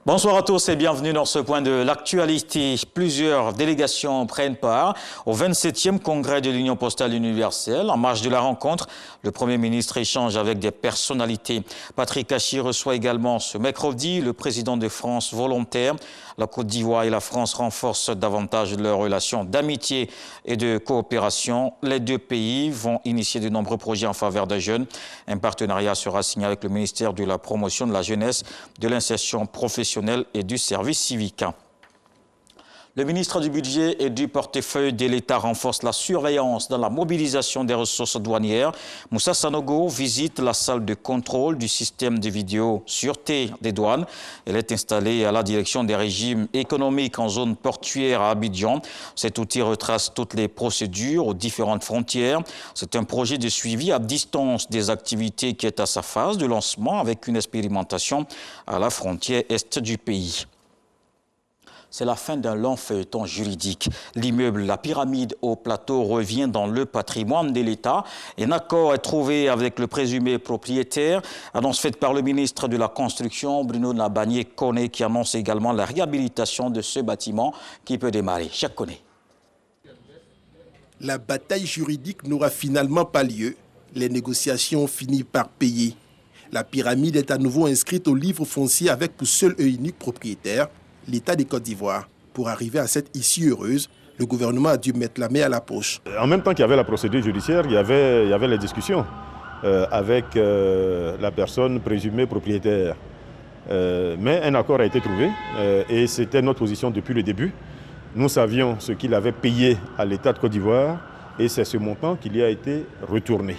Bonsoir à tous et bienvenue dans ce point de l'actualité. Plusieurs délégations prennent part au 27e congrès de l'Union postale universelle. En marge de la rencontre, le Premier ministre échange avec des personnalités. Patrick Hachi reçoit également ce mercredi le président de France volontaire. La Côte d'Ivoire et la France renforcent davantage leurs relations d'amitié et de coopération. Les deux pays vont initier de nombreux projets en faveur des jeunes. Un partenariat sera signé avec le ministère de la Promotion de la Jeunesse, de l'Insertion professionnelle et du service civique. Le ministre du Budget et du Portefeuille de l'État renforce la surveillance dans la mobilisation des ressources douanières. Moussa Sanogo visite la salle de contrôle du système de vidéo-sûreté des douanes. Elle est installée à la direction des régimes économiques en zone portuaire à Abidjan. Cet outil retrace toutes les procédures aux différentes frontières. C'est un projet de suivi à distance des activités qui est à sa phase de lancement avec une expérimentation à la frontière est du pays. C'est la fin d'un long feuilleton juridique. L'immeuble La Pyramide au Plateau revient dans le patrimoine de l'État. Un accord est trouvé avec le présumé propriétaire. Annonce faite par le ministre de la Construction, Bruno Nabagné-Koné, qui annonce également la réhabilitation de ce bâtiment qui peut démarrer. Chaque Koné. La bataille juridique n'aura finalement pas lieu. Les négociations ont fini par payer. La Pyramide est à nouveau inscrite au livre foncier avec pour seul et unique propriétaire l'État de Côte d'Ivoire. Pour arriver à cette issue heureuse, le gouvernement a dû mettre la main à la poche. En même temps qu'il y avait la procédure judiciaire, il y avait les discussions avec la personne présumée propriétaire. Mais un accord a été trouvé et c'était notre position depuis le début. Nous savions ce qu'il avait payé à l'État de Côte d'Ivoire et c'est ce montant qui lui a été retourné.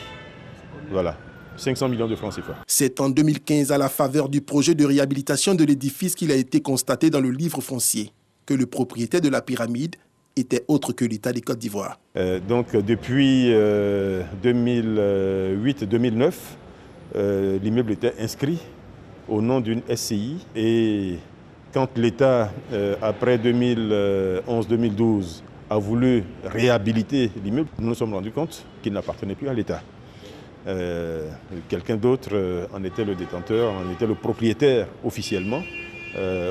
Voilà. 500 millions de francs CFA. C'est en 2015, à la faveur du projet de réhabilitation de l'édifice qu'il a été constaté dans le livre foncier que le propriétaire de la Pyramide était autre que l'État de Côte d'Ivoire. Donc depuis 2008-2009, l'immeuble était inscrit au nom d'une SCI et quand l'État, après 2011-2012, a voulu réhabiliter l'immeuble, nous nous sommes rendus compte qu'il n'appartenait plus à l'État. Quelqu'un d'autre en était le détenteur, en était le propriétaire officiellement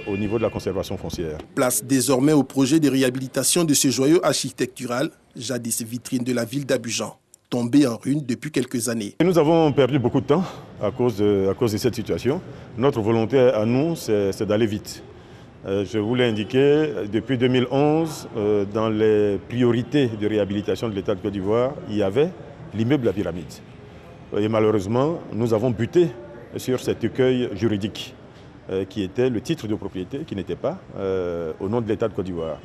au niveau de la conservation foncière. Place désormais au projet de réhabilitation de ce joyau architectural, jadis vitrine de la ville d'Abidjan, tombé en ruine depuis quelques années. Nous avons perdu beaucoup de temps à cause de cette situation. Notre volonté à nous, c'est d'aller vite. Je vous l'ai indiqué, depuis 2011, dans les priorités de réhabilitation de l'État de Côte d'Ivoire, il y avait l'immeuble La Pyramide. Et malheureusement, nous avons buté sur cet écueil juridique qui était le titre de propriété, qui n'était pas au nom de l'État de Côte d'Ivoire.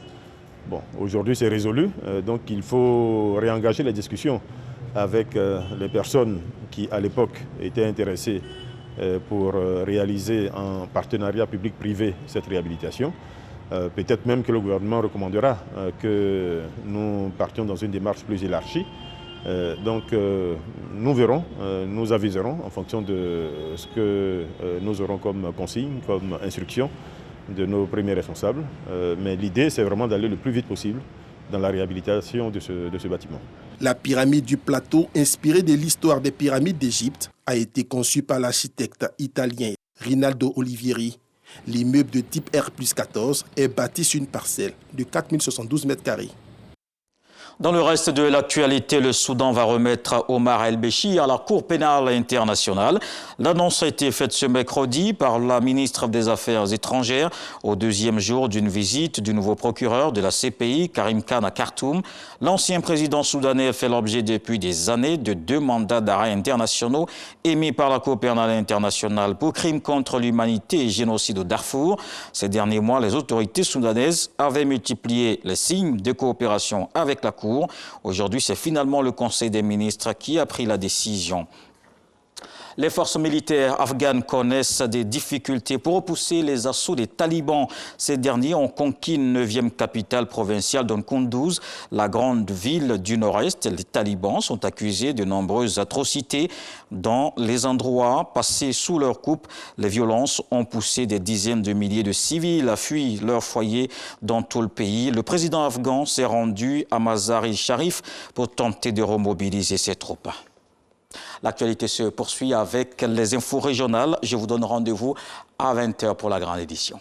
Bon, aujourd'hui c'est résolu, donc il faut réengager les discussions avec les personnes qui à l'époque étaient intéressées pour réaliser en partenariat public-privé cette réhabilitation. Peut-être même que le gouvernement recommandera que nous partions dans une démarche plus élargie. Nous verrons, nous aviserons en fonction de ce que nous aurons comme consigne, comme instruction de nos premiers responsables. Mais l'idée, c'est vraiment d'aller le plus vite possible dans la réhabilitation de ce bâtiment. La pyramide du Plateau, inspirée de l'histoire des pyramides d'Égypte, a été conçue par l'architecte italien Rinaldo Olivieri. L'immeuble de type R+14 est bâti sur une parcelle de 4072 m². Dans le reste de l'actualité, le Soudan va remettre Omar El-Béchir à la Cour pénale internationale. L'annonce a été faite ce mercredi par la ministre des Affaires étrangères au deuxième jour d'une visite du nouveau procureur de la CPI, Karim Khan, à Khartoum. L'ancien président soudanais fait l'objet depuis des années de 2 mandats d'arrêt internationaux émis par la Cour pénale internationale pour crimes contre l'humanité et génocide au Darfour. Ces derniers mois, les autorités soudanaises avaient multiplié les signes de coopération avec la Cour. Aujourd'hui, c'est finalement le Conseil des ministres qui a pris la décision. Les forces militaires afghanes connaissent des difficultés pour repousser les assauts des talibans. Ces derniers ont conquis une 9e capitale provinciale de Kunduz, la grande ville du nord-est. Les talibans sont accusés de nombreuses atrocités. Dans les endroits passés sous leur coupe, les violences ont poussé des dizaines de milliers de civils à fuir leur foyer dans tout le pays. Le président afghan s'est rendu à Mazar-i-Sharif pour tenter de remobiliser ses troupes. L'actualité se poursuit avec les infos régionales. Je vous donne rendez-vous à 20 h pour la grande édition.